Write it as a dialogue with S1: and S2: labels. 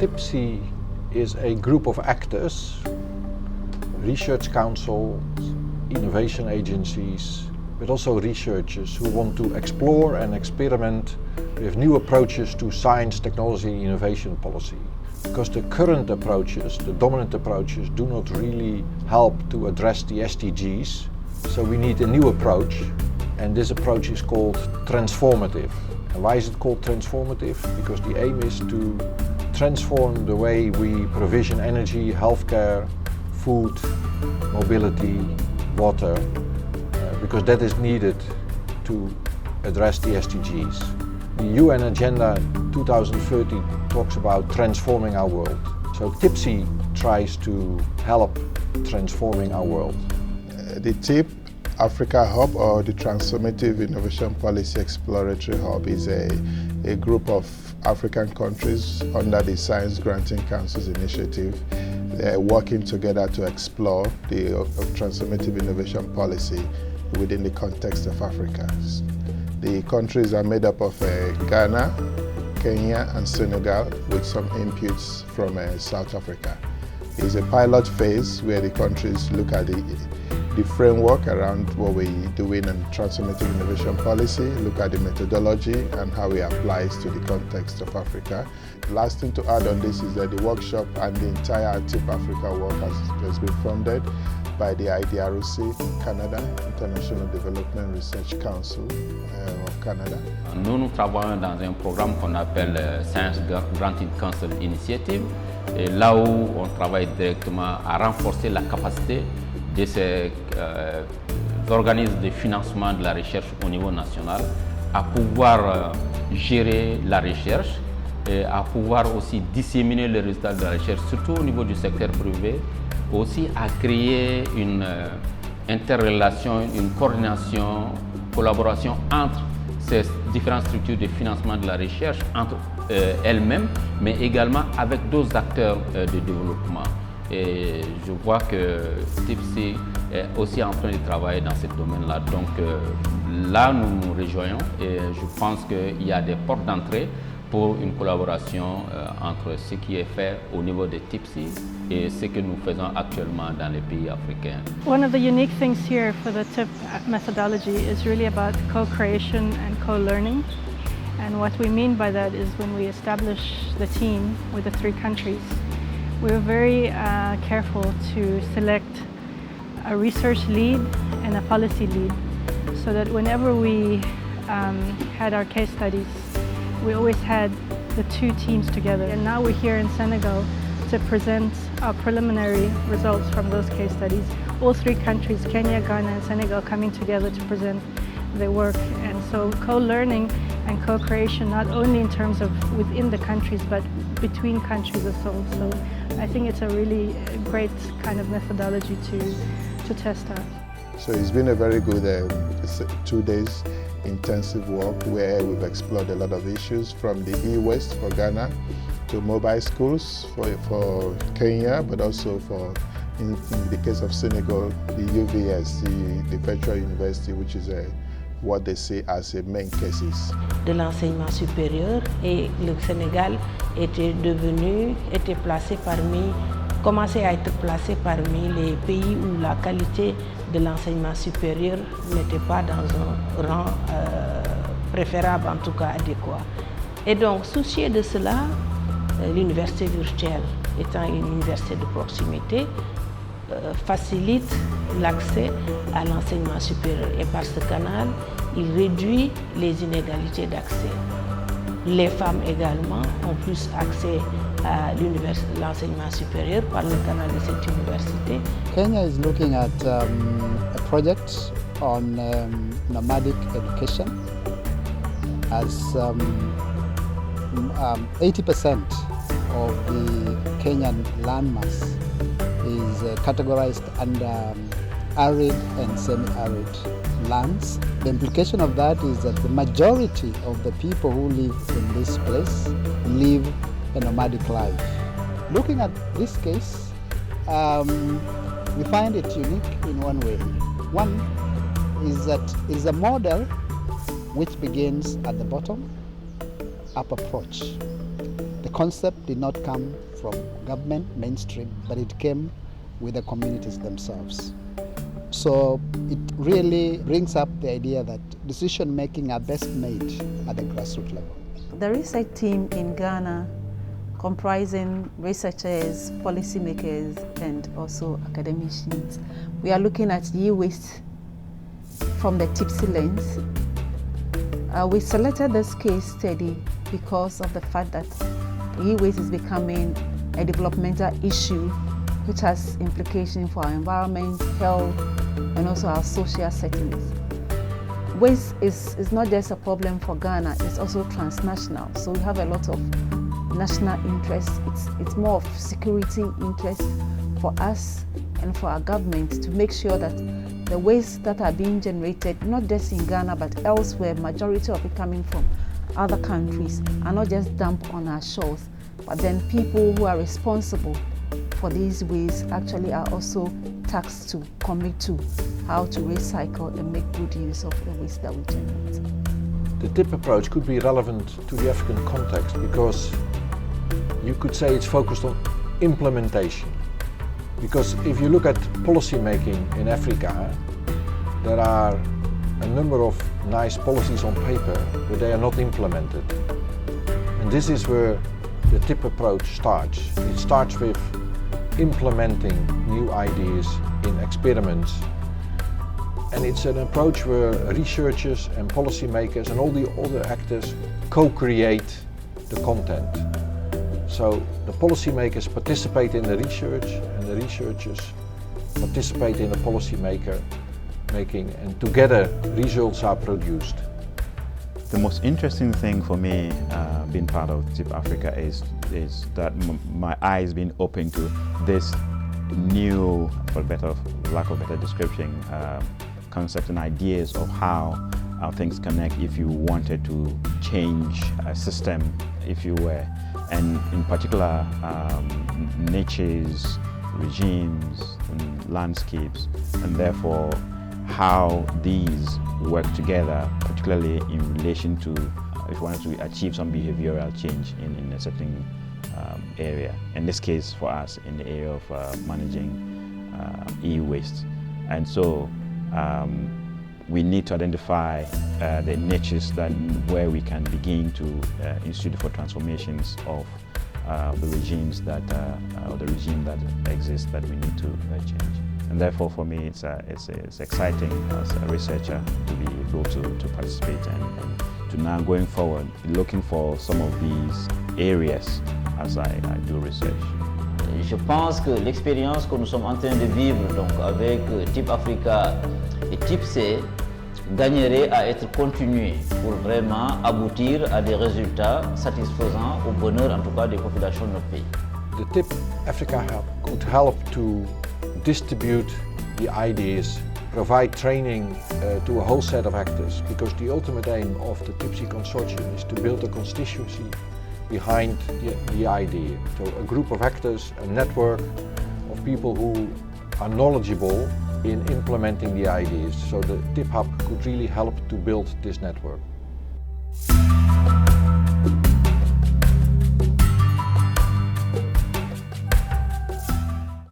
S1: TIPC is a group of actors, research councils, innovation agencies, but also researchers who want to explore and experiment with new approaches to science, technology, and innovation policy. Because the current approaches, the dominant approaches, do not really help to address the SDGs. So we need a new approach, and this approach is called transformative. And why is it called transformative? Because the aim is to transform the way we provision energy, healthcare, food, mobility, water, because that is needed to address the SDGs. The UN Agenda 2030 talks about transforming our world. So TIPC tries to help transforming our world.
S2: The TIP Africa Hub, or the Transformative Innovation Policy Exploratory Hub, is a group of African countries under the Science Granting Council's initiative. They're working together to explore the Transformative Innovation Policy within the context of Africa. The countries are made up of Ghana, Kenya and Senegal, with some inputs from South Africa. It's a pilot phase where the countries look at the framework around what we're doing in Transformative Innovation Policy, look at the methodology and how it applies to the context of Africa. The last thing to add on this is that the workshop and the entire TIP Africa work has been funded by the IDRC Canada, International Development Research Council of Canada.
S3: Nous travaillons dans un programme qu'on appelle Science Granting Council Initiative, et là où on travaille directement à renforcer la capacité de ces organismes de financement de la recherche au niveau national à pouvoir gérer la recherche et à pouvoir aussi disséminer les résultats de la recherche, surtout au niveau du secteur privé, aussi à créer une interrelation, une coordination, collaboration entre ces différentes structures de financement de la recherche, entre elles-mêmes, mais également avec d'autres acteurs de développement. Et je vois que TIPC est aussi en train de travailler dans ce domaine-là. Donc là, nous nous rejoignons et je pense qu'il y a des portes d'entrée pour une collaboration entre ce qui est fait au niveau de TIPC et ce que nous faisons actuellement dans les pays africains.
S4: One of the unique things here for the TIP methodology is really about co-creation and co-learning. And what we mean by that is when we establish the team with the three countries, we were very careful to select a research lead and a policy lead, so that whenever we had our case studies, we always had the two teams together. And now we're here in Senegal to present our preliminary results from those case studies. All three countries, Kenya, Ghana and Senegal, coming together to present their work. And so co-learning and co-creation, not only in terms of within the countries, but between countries as well. So I think it's a really great kind of methodology to test out.
S2: So it's been a very good 2 days intensive work where we've explored a lot of issues, from the e-waste for Ghana to mobile schools for Kenya, but also for, in the case of Senegal, the UVS, the virtual university, which is what they see as a main cases.
S5: De l'enseignement supérieur, et le Sénégal commençait à être placé parmi les pays où la qualité de l'enseignement supérieur n'était pas dans un rang préférable, en tout cas adéquat. Et donc, soucieux de cela, l'université virtuelle, étant une université de proximité, facilite l'accès à l'enseignement supérieur. Et par ce canal, il réduit les inégalités d'accès. Les femmes également ont plus accès à l'enseignement supérieur par le canal de cette université.
S6: Kenya is looking at a project on nomadic education, as 80% of the Kenyan landmass is categorized under arid and semi-arid lands. The implication of that is that the majority of the people who live in this place live a nomadic life. Looking at this case, we find it unique in one way. One is that it's a model which begins at the bottom, up approach. The concept did not come from government, mainstream, but it came with the communities themselves. So it really brings up the idea that decision making are best made at the grassroots level.
S7: The research team in Ghana, comprising researchers, policymakers, and also academicians, we are looking at e-waste from the TIPC lens. We selected this case study because of the fact that e-waste is becoming a developmental issue which has implications for our environment, health, and also our social settings. Waste is not just a problem for Ghana, it's also transnational. So we have a lot of national interest. It's more of security interest for us and for our government to make sure that the waste that are being generated, not just in Ghana but elsewhere, majority of it coming from other countries, are not just dumped on our shores, but then people who are responsible for these wastes actually are also tasked to commit to how to recycle and make good use of the waste that we generate.
S1: The TIP approach could be relevant to the African context because you could say it's focused on implementation. Because if you look at policy making in Africa, there are a number of nice policies on paper, but they are not implemented. And this is where the TIP approach starts. It starts with implementing new ideas in experiments. And it's an approach where researchers and policymakers and all the other actors co-create the content. So the policymakers participate in the research and the researchers participate in the policymaking, and together results are produced.
S8: The most interesting thing for me being part of TIP Africa is that my eyes being open to this new, for lack of better description, concepts and ideas of how things connect if you wanted to change a system, if you were, and in particular niches, regimes, and landscapes, and therefore how these work together, particularly in relation to if you wanted to achieve some behavioral change in a certain area. In this case, for us, in the area of managing e-waste. And so we need to identify the niches where we can begin to institute for transformations of the regimes that, or the regime that exists that we need to change. And therefore, for me, it's exciting as a researcher to be able to participate and to now going forward, looking for some of these areas as I do research.
S9: Je pense que l'expérience que nous sommes en train de vivre donc avec TIP Africa et TIPC gagnerait à être continuée pour vraiment aboutir à des résultats satisfaisants au bonheur en tout cas des populations de notre pays.
S1: The TIP Africa Hub could help to distribute the ideas, provide training to a whole set of actors, because the ultimate aim of the TIPC Consortium is to build a constituency behind the idea. So a group of actors, a network of people who are knowledgeable in implementing the ideas. So the TIP Hub could really help to build this network.